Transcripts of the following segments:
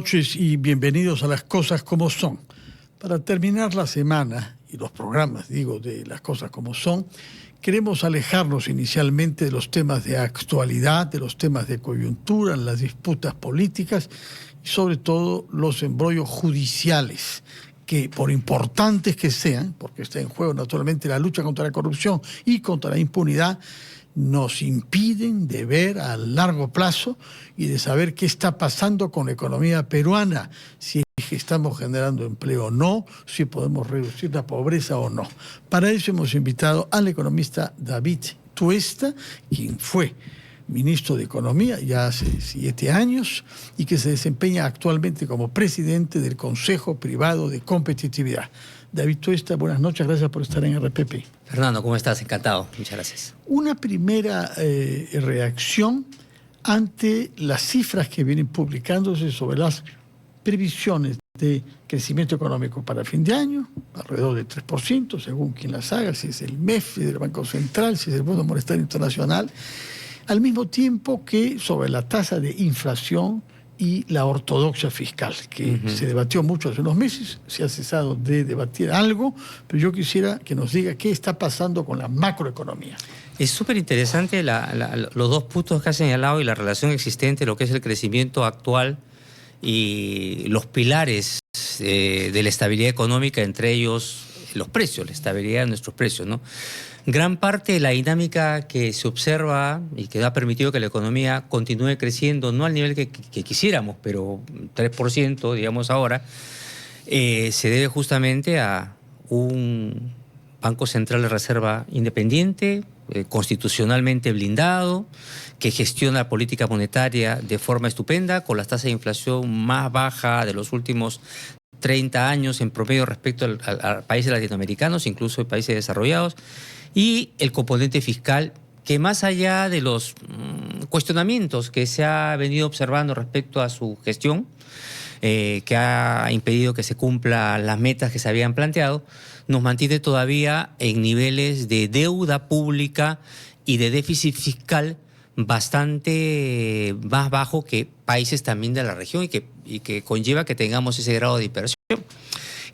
noches y bienvenidos a Las Cosas Como Son. Para terminar la semana y los programas, de Las Cosas Como Son, queremos alejarnos inicialmente de los temas de actualidad, de los temas de coyuntura, las disputas políticas y sobre todo los embrollos judiciales que, por importantes que sean, porque está en juego naturalmente la lucha contra la corrupción y contra la impunidad, nos impiden de ver a largo plazo y de saber qué está pasando con la economía peruana, si es que estamos generando empleo o no, si podemos reducir la pobreza o no. Para eso hemos invitado al economista David Tuesta, quien fue ministro de Economía ya hace 7 años y que se desempeña actualmente como presidente del Consejo Privado de Competitividad. David Tuesta, buenas noches, gracias por estar en RPP. Fernando, ¿cómo estás? Encantado, muchas gracias. Una primera reacción ante las cifras que vienen publicándose sobre las previsiones de crecimiento económico para fin de año, alrededor del 3%, según quien las haga, si es el MEF, si es el Banco Central, si es el Fondo Monetario Internacional, al mismo tiempo que sobre la tasa de inflación y la ortodoxia fiscal, que se debatió mucho hace unos meses, se ha cesado de debatir algo, pero yo quisiera que nos diga qué está pasando con la macroeconomía. Es súper interesante los dos puntos que has señalado y la relación existente, lo que es el crecimiento actual y los pilares de la estabilidad económica, entre ellos los precios, la estabilidad de nuestros precios, ¿no? Gran parte de la dinámica que se observa y que ha permitido que la economía continúe creciendo, no al nivel que quisiéramos, pero 3%, digamos ahora, se debe justamente a un Banco Central de Reserva independiente, constitucionalmente blindado, que gestiona la política monetaria de forma estupenda, con las tasas de inflación más bajas de los últimos 30 años en promedio respecto a países latinoamericanos, incluso en países desarrollados, y el componente fiscal, que más allá de los cuestionamientos que se ha venido observando respecto a su gestión, que ha impedido que se cumplan las metas que se habían planteado, nos mantiene todavía en niveles de deuda pública y de déficit fiscal bastante más bajo que países también de la región y que conlleva que tengamos ese grado de inversión.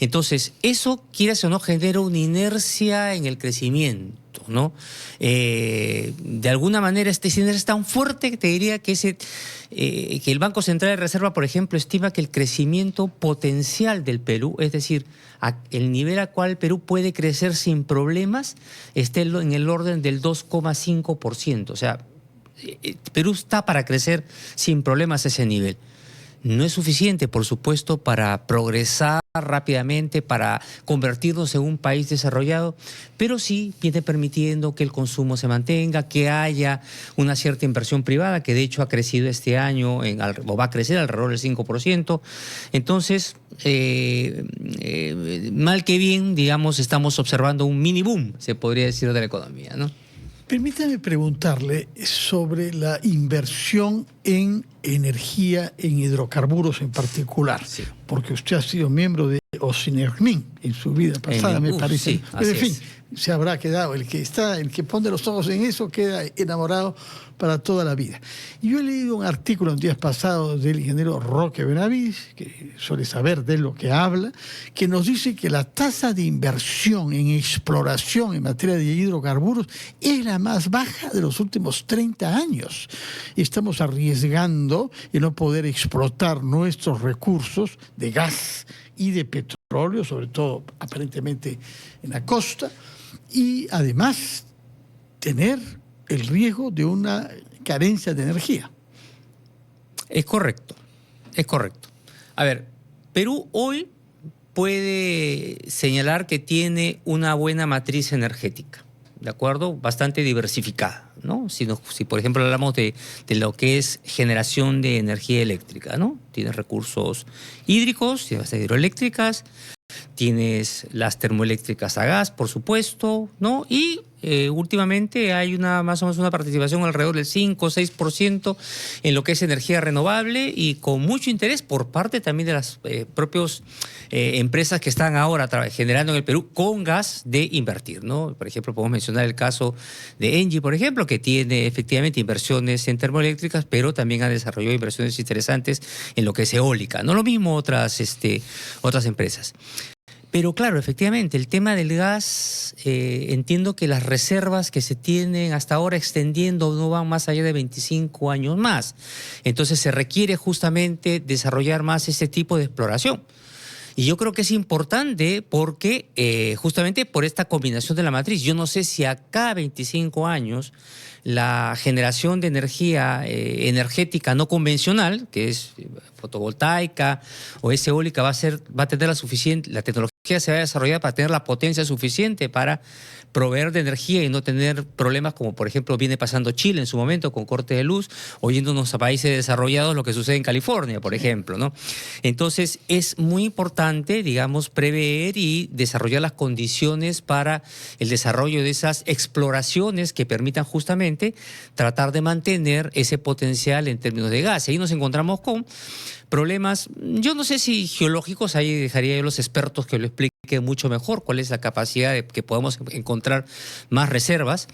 Entonces, eso, quieras o no, genera una inercia en el crecimiento, ¿no? De alguna manera, esta inercia es tan fuerte que te diría que el Banco Central de Reserva, por ejemplo, estima que el crecimiento potencial del Perú, es decir, el nivel al cual el Perú puede crecer sin problemas, esté en el orden del 2,5%. O sea, Perú está para crecer sin problemas a ese nivel. No es suficiente, por supuesto, para progresar rápidamente, para convertirnos en un país desarrollado, pero sí viene permitiendo que el consumo se mantenga, que haya una cierta inversión privada, que de hecho ha crecido este año, o va a crecer alrededor del 5%. Entonces, mal que bien, digamos, estamos observando un mini boom, se podría decir, de la economía, ¿no? Permítame preguntarle sobre la inversión en energía, en hidrocarburos en particular, sí, porque usted ha sido miembro de Ocinermin en su vida pasada, me parece. Sí, pero en fin, se habrá quedado, el que pone los ojos en eso queda enamorado para toda la vida. Y yo he leído un artículo en días pasados del ingeniero Roque Benavides, que suele saber de lo que habla, que nos dice que la tasa de inversión en exploración en materia de hidrocarburos es la más baja de los últimos 30 años. Y estamos arriesgando en no poder explotar nuestros recursos de gas y de petróleo, sobre todo aparentemente en la costa, y además tener el riesgo de una carencia de energía. Es correcto, es correcto. A ver, Perú hoy puede señalar que tiene una buena matriz energética, ¿de acuerdo? Bastante diversificada, ¿no? Si por ejemplo hablamos de lo que es generación de energía eléctrica, ¿no? Tienes recursos hídricos, tienes las hidroeléctricas, tienes las termoeléctricas a gas, por supuesto, ¿no? Y Últimamente hay más o menos una participación alrededor del 5 o 6% en lo que es energía renovable y con mucho interés por parte también de las propias empresas que están ahora generando en el Perú con gas de invertir, ¿no? Por ejemplo, podemos mencionar el caso de Engie, por ejemplo, que tiene efectivamente inversiones en termoeléctricas, pero también ha desarrollado inversiones interesantes en lo que es eólica. No lo mismo otras empresas. Pero claro, efectivamente, el tema del gas, entiendo que las reservas que se tienen hasta ahora extendiendo no van más allá de 25 años más. Entonces se requiere justamente desarrollar más este tipo de exploración. Y yo creo que es importante porque justamente por esta combinación de la matriz, yo no sé si acá a 25 años la generación de energía energética no convencional, que es fotovoltaica o es eólica, va a tener la tecnología se va a desarrollar para tener la potencia suficiente para proveer de energía y no tener problemas como por ejemplo viene pasando Chile en su momento con corte de luz, o yéndonos a países desarrollados, lo que sucede en California, por ejemplo, ¿no? Entonces es muy importante, digamos, prever y desarrollar las condiciones para el desarrollo de esas exploraciones que permitan justamente tratar de mantener ese potencial en términos de gas. Ahí nos encontramos con problemas, yo no sé si geológicos, ahí dejaría yo a los expertos que lo expliquen mucho mejor cuál es la capacidad de que podamos encontrar más reservas,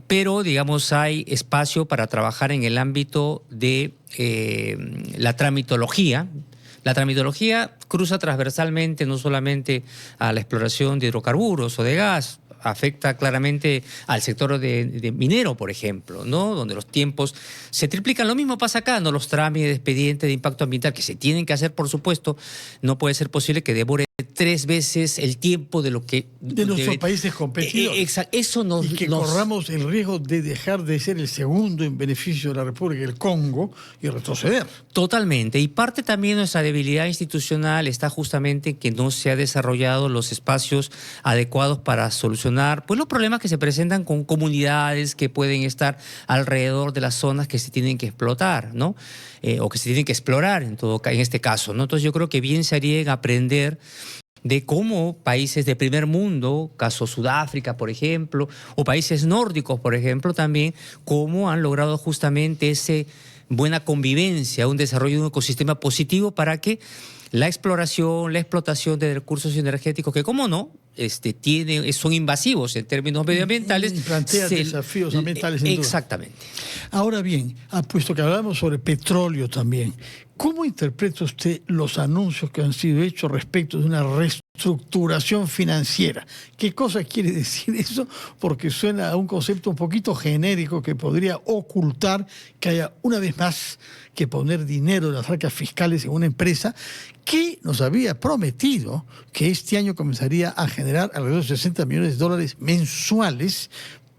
pero digamos hay espacio para trabajar en el ámbito de la tramitología. La tramitología cruza transversalmente no solamente a la exploración de hidrocarburos o de gas, afecta claramente al sector de minero, por ejemplo, ¿no? Donde los tiempos se triplican. Lo mismo pasa acá, ¿no? Los trámites de expediente de impacto ambiental que se tienen que hacer, por supuesto, no puede ser posible que devore 3 veces el tiempo de lo que... De nuestros países competidores. Eso corramos el riesgo de dejar de ser el segundo en beneficio de la República del Congo y retroceder. Totalmente. Y parte también de nuestra debilidad institucional está justamente en que no se ha desarrollado los espacios adecuados para solucionar pues, los problemas que se presentan con comunidades que pueden estar alrededor de las zonas que se tienen que explotar, ¿no? O que se tienen que explorar en este caso, ¿no? Entonces yo creo que bien se haría en aprender de cómo países de primer mundo, caso Sudáfrica, por ejemplo, o países nórdicos, por ejemplo, también, cómo han logrado justamente esa buena convivencia, un desarrollo de un ecosistema positivo para que la exploración, la explotación de recursos energéticos, que cómo no, son invasivos en términos medioambientales. Plantea desafíos ambientales. Exactamente. Ahora bien, puesto que hablamos sobre petróleo también, ¿cómo interpreta usted los anuncios que han sido hechos respecto de una reestructuración financiera? ¿Qué cosa quiere decir eso? Porque suena a un concepto un poquito genérico que podría ocultar que haya una vez más que poner dinero de las arcas fiscales en una empresa que nos había prometido que este año comenzaría a generar alrededor de $60 millones mensuales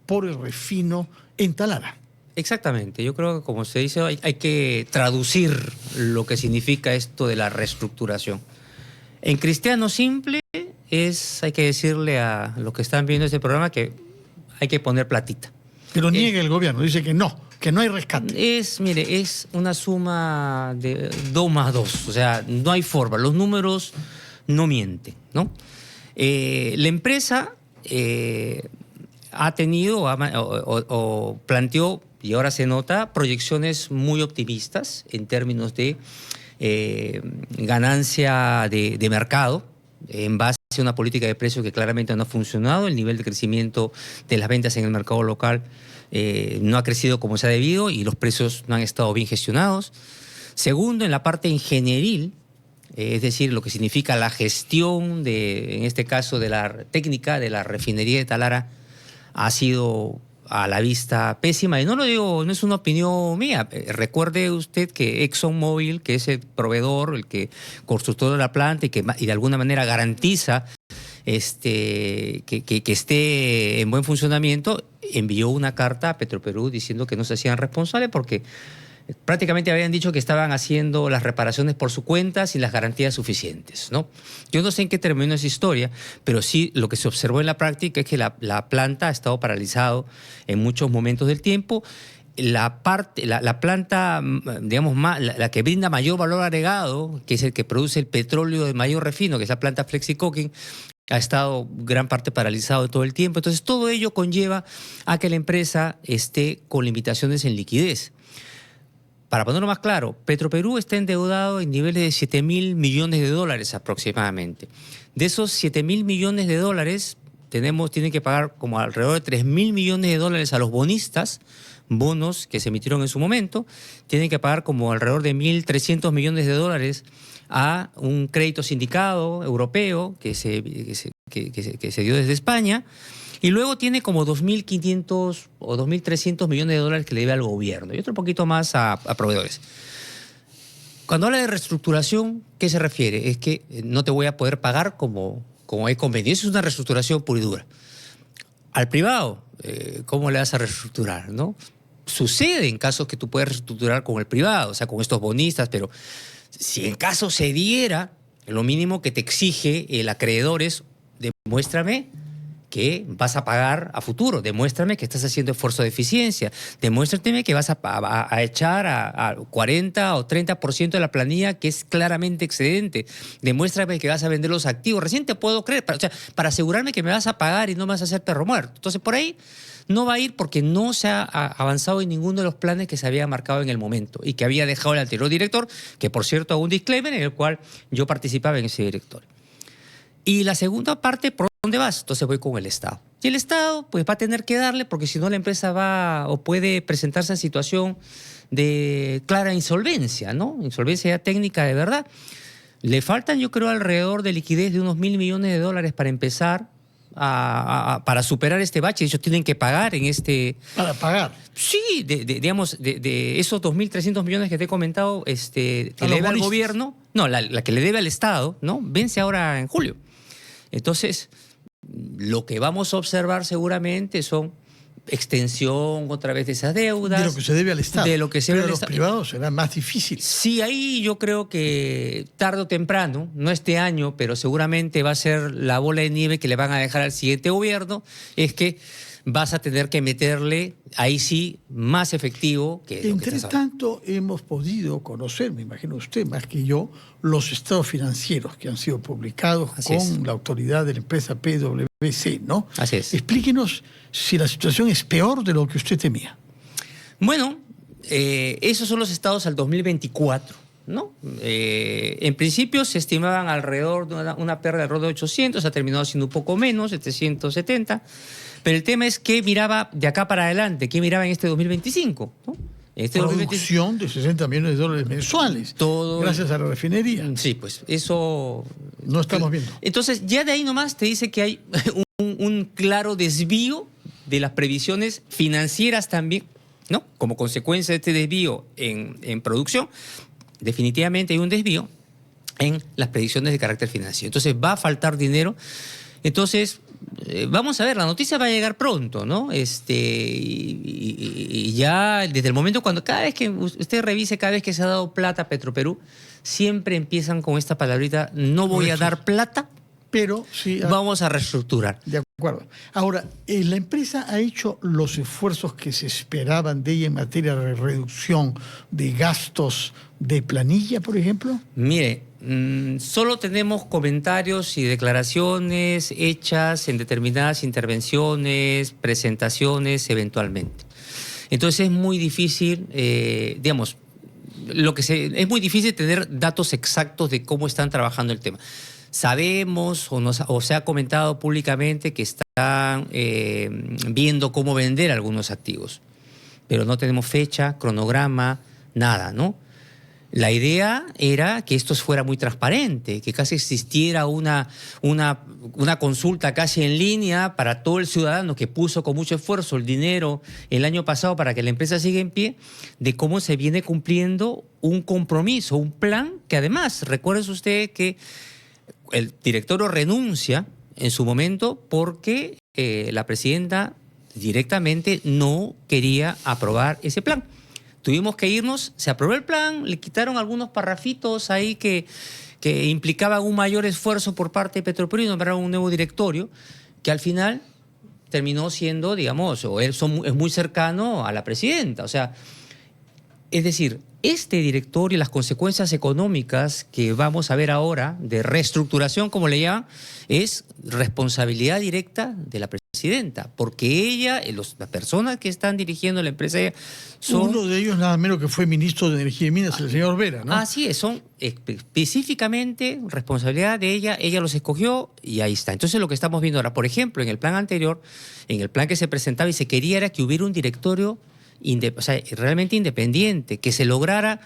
por el refino en Talara. Exactamente, yo creo que como se dice, hay que traducir lo que significa esto de la reestructuración. En cristiano simple hay que decirle a los que están viendo este programa que hay que poner platita. Pero niega el gobierno, dice que no hay rescate. Es una suma de 2 más 2, o sea, no hay forma, los números no mienten, ¿no? La empresa ha tenido o planteó, y ahora se nota, proyecciones muy optimistas en términos de ganancia de mercado en base a una política de precios que claramente no ha funcionado. El nivel de crecimiento de las ventas en el mercado local no ha crecido como se ha debido y los precios no han estado bien gestionados. Segundo, en la parte ingenieril, es decir, lo que significa la gestión en este caso, de la técnica de la refinería de Talara, ha sido a la vista pésima. Y no lo digo, no es una opinión mía. Recuerde usted que ExxonMobil, que es el proveedor, el que constructor de la planta y de alguna manera garantiza que esté en buen funcionamiento, envió una carta a Petroperú diciendo que no se hacían responsables porque prácticamente habían dicho que estaban haciendo las reparaciones por su cuenta sin las garantías suficientes, ¿no? Yo no sé en qué terminó esa historia, pero sí lo que se observó en la práctica es que la planta ha estado paralizado en muchos momentos del tiempo. La planta, digamos, la que brinda mayor valor agregado, que es el que produce el petróleo de mayor refino, que es la planta Flexicoking, ha estado gran parte paralizado todo el tiempo. Entonces, todo ello conlleva a que la empresa esté con limitaciones en liquidez. Para ponerlo más claro, Petroperú está endeudado en niveles de 7.000 millones de dólares aproximadamente. De esos 7.000 millones de dólares, tienen que pagar como alrededor de 3.000 millones de dólares a los bonistas, bonos que se emitieron en su momento. Tienen que pagar como alrededor de 1.300 millones de dólares a un crédito sindicado europeo que se dio desde España. Y luego tiene como 2.500 o 2.300 millones de dólares que le debe al gobierno y otro poquito más a proveedores. Cuando habla de reestructuración, ¿qué se refiere? Es que no te voy a poder pagar como he convenido. Eso es una reestructuración pura y dura. Al privado, ¿cómo le vas a reestructurar, no? Sucede en casos que tú puedes reestructurar con el privado, o sea, con estos bonistas, pero si en caso se diera, lo mínimo que te exige el acreedor es demuéstrame que vas a pagar a futuro, demuéstrame que estás haciendo esfuerzo de eficiencia, demuéstrame que vas a echar a 40 o 30% de la planilla que es claramente excedente, demuéstrame que vas a vender los activos, recién te puedo creer, para asegurarme que me vas a pagar y no me vas a hacer perro muerto. Entonces por ahí no va a ir porque no se ha avanzado en ninguno de los planes que se había marcado en el momento y que había dejado el anterior director, que por cierto hago un disclaimer en el cual yo participaba en ese directorio. Y la segunda parte, ¿por dónde vas? Entonces voy con el Estado. Y el Estado pues va a tener que darle porque si no la empresa va o puede presentarse en situación de clara insolvencia, ¿no? Insolvencia ya técnica de verdad. Le faltan, yo creo, alrededor de liquidez de unos 1.000 millones de dólares para empezar para superar este bache. Ellos tienen que pagar en este... ¿Para pagar? Sí, digamos, de esos 2.300 millones que te he comentado, que le debe al gobierno, no, la que le debe al Estado, ¿no? Vence ahora en julio. Entonces, lo que vamos a observar seguramente son extensión otra vez de esas deudas. De lo que se debe al Estado. De lo que se debe al los Estado. Privados será más difícil. Sí, ahí yo creo que tarde o temprano, no este año, pero seguramente va a ser la bola de nieve que le van a dejar al siguiente gobierno, es que vas a tener que meterle, ahí sí, más efectivo que... Entre tanto, hemos podido conocer, me imagino usted más que yo, los estados financieros que han sido publicados con la autoridad de la empresa PwC, ¿no? Así es. Explíquenos si la situación es peor de lo que usted temía. Bueno, esos son los estados al 2024, ¿no? En principio se estimaban alrededor de una pérdida alrededor de 800, ha terminado siendo un poco menos, 770. Pero el tema es que miraba de acá para adelante, que miraba en este 2025, ¿no? Producción de 60 millones de dólares mensuales, gracias a la refinería. Sí, pues eso... No estamos viendo. Entonces, ya de ahí nomás te dice que hay un claro desvío de las previsiones financieras también, ¿no? Como consecuencia de este desvío en producción, definitivamente hay un desvío en las predicciones de carácter financiero. Entonces, va a faltar dinero. Entonces... vamos a ver, la noticia va a llegar pronto, ¿no? Y ya desde el momento cada vez que usted revise, cada vez que se ha dado plata a Petroperú, siempre empiezan con esta palabrita, no voy a dar plata, pero sí vamos a reestructurar. De acuerdo. Ahora, ¿la empresa ha hecho los esfuerzos que se esperaban de ella en materia de reducción de gastos de planilla, por ejemplo? Mire, solo tenemos comentarios y declaraciones hechas en determinadas intervenciones, presentaciones, eventualmente. Entonces es muy difícil, es muy difícil tener datos exactos de cómo están trabajando el tema. Sabemos o se ha comentado públicamente que están viendo cómo vender algunos activos, pero no tenemos fecha, cronograma, nada, ¿no? La idea era que esto fuera muy transparente, que casi existiera una consulta casi en línea para todo el ciudadano que puso con mucho esfuerzo el dinero el año pasado para que la empresa siga en pie, de cómo se viene cumpliendo un compromiso, un plan que además, recuerde usted que el directorio renuncia en su momento porque la presidenta directamente no quería aprobar ese plan. Tuvimos que irnos, se aprobó el plan, le quitaron algunos parrafitos ahí que implicaban un mayor esfuerzo por parte de Petroperú y nombraron un nuevo directorio que al final terminó siendo, digamos, es muy cercano a la presidenta. O sea, Es decir, este directorio y las consecuencias económicas que vamos a ver ahora, de reestructuración, como le llaman, es responsabilidad directa de la presidenta, porque ella, las personas que están dirigiendo la empresa, son... Uno de ellos nada menos que fue ministro de Energía y Minas, el señor Vera, ¿no? Así es, son específicamente responsabilidad de ella los escogió y ahí está. Entonces lo que estamos viendo ahora, por ejemplo, en el plan anterior, en el plan que se presentaba y se quería era que hubiera un directorio realmente independiente, que se lograra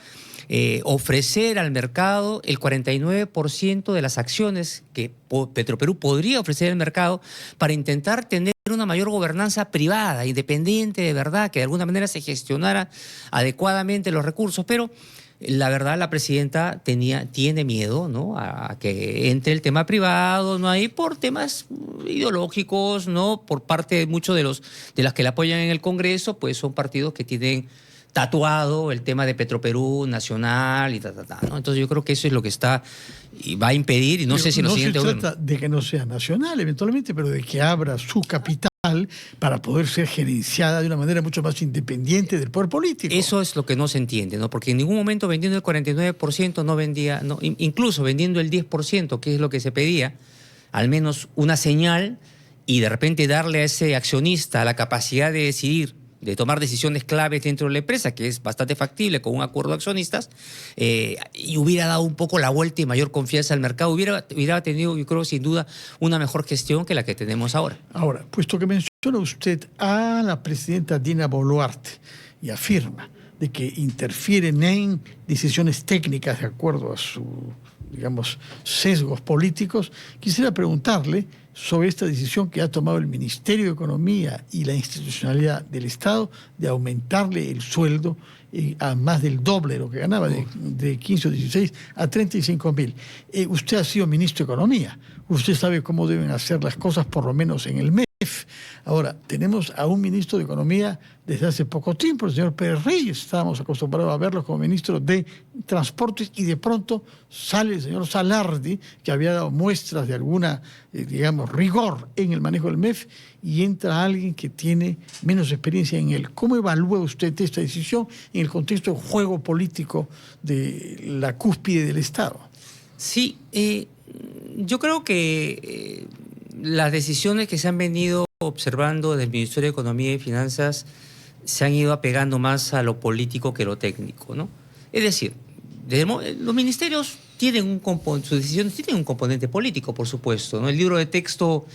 ofrecer al mercado el 49% de las acciones que Petroperú podría ofrecer al mercado para intentar tener una mayor gobernanza privada, independiente de verdad, que de alguna manera se gestionara adecuadamente los recursos, pero la verdad la presidenta tiene miedo, ¿no?, a que entre el tema privado, ¿no?, ahí por temas ideológicos, ¿no?, por parte de muchos de las que la apoyan en el Congreso, pues son partidos que tienen tatuado el tema de Petroperú, Nacional y ¿no? Entonces yo creo que eso es lo que está y va a impedir, y no sé si en lo siguiente... No se trata de que no sea nacional eventualmente, pero de que abra su capital para poder ser gerenciada de una manera mucho más independiente del poder político. Eso es lo que no se entiende, ¿no? Porque en ningún momento vendiendo el 49% no vendía, no, incluso vendiendo el 10%, que es lo que se pedía, al menos una señal, y de repente darle a ese accionista la capacidad de decidir, de tomar decisiones claves dentro de la empresa, que es bastante factible con un acuerdo de accionistas, y hubiera dado un poco la vuelta y mayor confianza al mercado, hubiera tenido, yo creo, sin duda, una mejor gestión que la que tenemos ahora. Ahora, puesto que menciona usted a la presidenta Dina Boluarte y afirma de que interfieren en decisiones técnicas de acuerdo a sus, digamos, sesgos políticos, quisiera preguntarle sobre esta decisión que ha tomado el Ministerio de Economía y la institucionalidad del Estado de aumentarle el sueldo a más del doble de lo que ganaba, de 15 o 16 a 35.000. Usted ha sido ministro de Economía, usted sabe cómo deben hacer las cosas, por lo menos en el MEF. Ahora, tenemos a un ministro de Economía desde hace poco tiempo, el señor Pérez Reyes. Estábamos acostumbrados a verlo como ministro de Transportes y de pronto sale el señor Salardi, que había dado muestras de alguna, digamos, rigor en el manejo del MEF, y entra alguien que tiene menos experiencia en él. ¿Cómo evalúa usted esta decisión en el contexto del juego político de la cúspide del Estado? Sí, yo creo que las decisiones que se han venido observando desde el Ministerio de Economía y Finanzas se han ido apegando más a lo político que a lo técnico, ¿no? Es decir, los ministerios tienen sus decisiones tienen un componente político, por supuesto, ¿no? El libro de texto,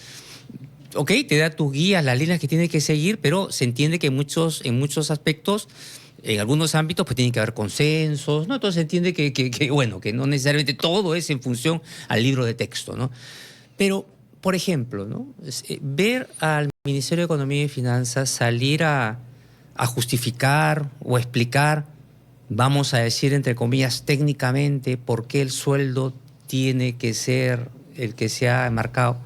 ok, te da tus guías, las líneas que tienes que seguir, pero se entiende que en muchos aspectos, en algunos ámbitos, pues tienen que haber consensos, ¿no? Entonces se entiende que no necesariamente todo es en función al libro de texto, ¿no? Pero, por ejemplo, ¿no?, ver al Ministerio de Economía y Finanzas salir a justificar o explicar, vamos a decir entre comillas técnicamente, por qué el sueldo tiene que ser el que se ha marcado,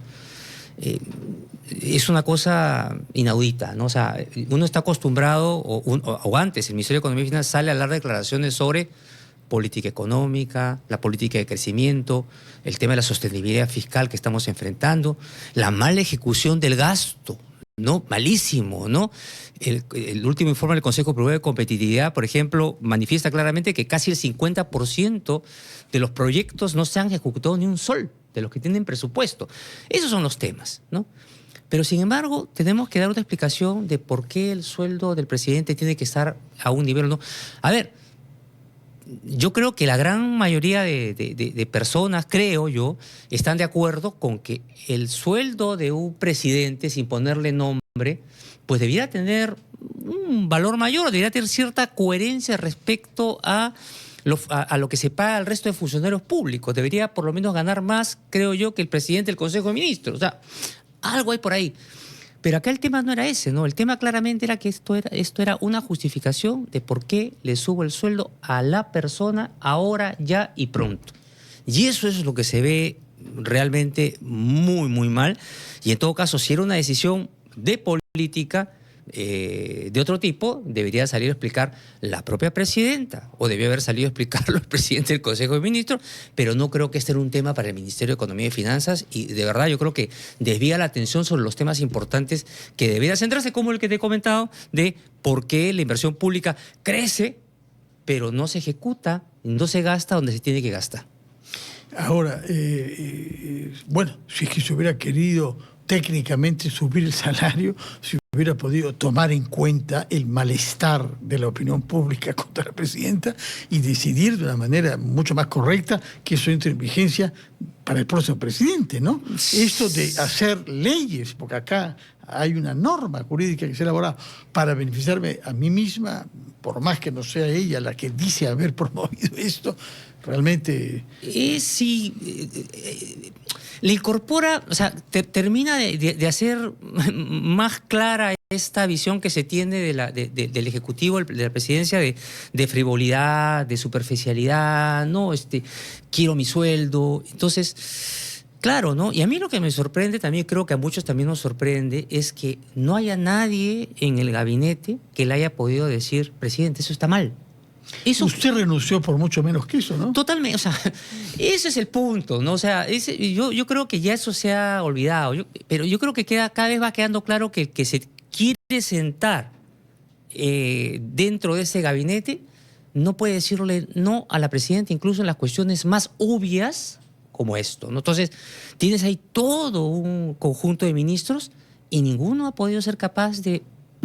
es una cosa inaudita, ¿no? O sea, uno está acostumbrado, o antes el Ministerio de Economía y Finanzas sale a dar declaraciones sobre política económica, la política de crecimiento, el tema de la sostenibilidad fiscal que estamos enfrentando, la mala ejecución del gasto, ¿no? Malísimo, ¿no? El último informe del Consejo Superior de Competitividad, por ejemplo, manifiesta claramente que casi el 50% de los proyectos no se han ejecutado ni un sol de los que tienen presupuesto. Esos son los temas, ¿no? Pero, sin embargo, tenemos que dar una explicación de por qué el sueldo del presidente tiene que estar a un nivel, ¿no? A ver, yo creo que la gran mayoría de personas, creo yo, están de acuerdo con que el sueldo de un presidente, sin ponerle nombre, pues debiera tener un valor mayor, debiera tener cierta coherencia respecto a lo que se paga al resto de funcionarios públicos. Debería por lo menos ganar más, creo yo, que el presidente del Consejo de Ministros. O sea, algo hay por ahí. Pero acá el tema no era ese, ¿no? El tema claramente era que esto era una justificación de por qué le subo el sueldo a la persona ahora, ya y pronto. Y eso es lo que se ve realmente muy, muy mal. Y en todo caso, si era una decisión de política de otro tipo, debería salir a explicar la propia presidenta, o debió haber salido a explicarlo el presidente del Consejo de Ministros, pero no creo que este era un tema para el Ministerio de Economía y Finanzas, y de verdad yo creo que desvía la atención sobre los temas importantes que debería centrarse, como el que te he comentado, de por qué la inversión pública crece pero no se ejecuta, no se gasta donde se tiene que gastar. Ahora, bueno, si es que se hubiera querido técnicamente subir el salario, si hubiera podido tomar en cuenta el malestar de la opinión pública contra la presidenta y decidir de una manera mucho más correcta que eso entre en vigencia para el próximo presidente, ¿no? Esto de hacer leyes, porque acá hay una norma jurídica que se ha elaborado para beneficiarme a mí misma, por más que no sea ella la que dice haber promovido esto, realmente... Sí, le incorpora, o sea, termina de hacer más clara esta visión que se tiene del Ejecutivo, de la Presidencia, de frivolidad, de superficialidad, ¿no? Quiero mi sueldo. Entonces, claro, ¿no? Y a mí lo que me sorprende, también creo que a muchos también nos sorprende, es que no haya nadie en el gabinete que le haya podido decir, presidente, eso está mal. Eso, usted renunció por mucho menos que eso, ¿no? Totalmente, o sea, ese es el punto, ¿no? O sea, yo creo que ya eso se ha olvidado, pero yo creo que cada vez va quedando claro que el que se quiere sentar dentro de ese gabinete no puede decirle no a la presidenta, incluso en las cuestiones más obvias como esto, ¿no? Entonces, tienes ahí todo un conjunto de ministros y ninguno ha podido ser capaz de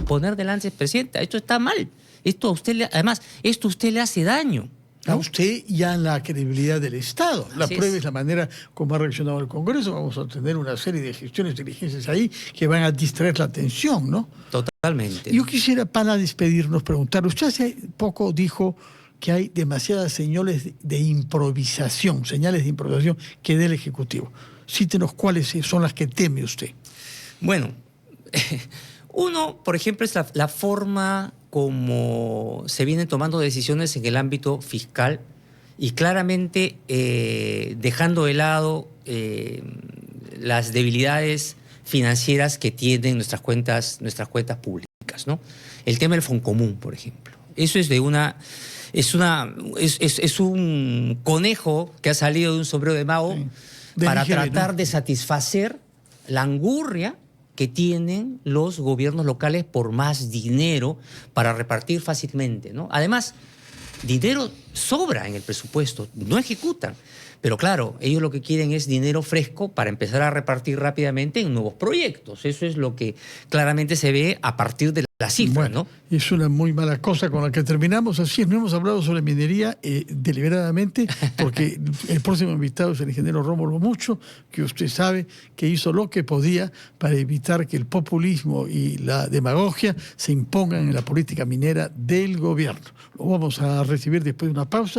poner delante, presidenta, esto está mal. Esto a usted además, esto a usted le hace daño, ¿no? A usted y a la credibilidad del Estado. La prueba es la manera como ha reaccionado el Congreso. Vamos a tener una serie de gestiones, diligencias ahí que van a distraer la atención, ¿no? Totalmente. Yo quisiera, para despedirnos, preguntar, usted hace poco dijo que hay demasiadas señales de improvisación que dé el Ejecutivo. Cítenos cuáles son las que teme usted. Bueno, uno, por ejemplo, es la forma como se vienen tomando decisiones en el ámbito fiscal y claramente dejando de lado las debilidades financieras que tienen nuestras cuentas públicas, ¿no? El tema del Foncomún, por ejemplo. Eso es un conejo que ha salido de un sombrero de mago, sí, para tratar de satisfacer la angurria que tienen los gobiernos locales por más dinero para repartir fácilmente, ¿no? Además, dinero sobra en el presupuesto, no ejecutan. Pero claro, ellos lo que quieren es dinero fresco para empezar a repartir rápidamente en nuevos proyectos. Eso es lo que claramente se ve a partir de la cifra, bueno, ¿no? Es una muy mala cosa con la que terminamos. Así es, no hemos hablado sobre minería deliberadamente, porque el próximo invitado es el ingeniero Rómulo Mucho, que usted sabe que hizo lo que podía para evitar que el populismo y la demagogia se impongan en la política minera del gobierno. Lo vamos a recibir después de una pausa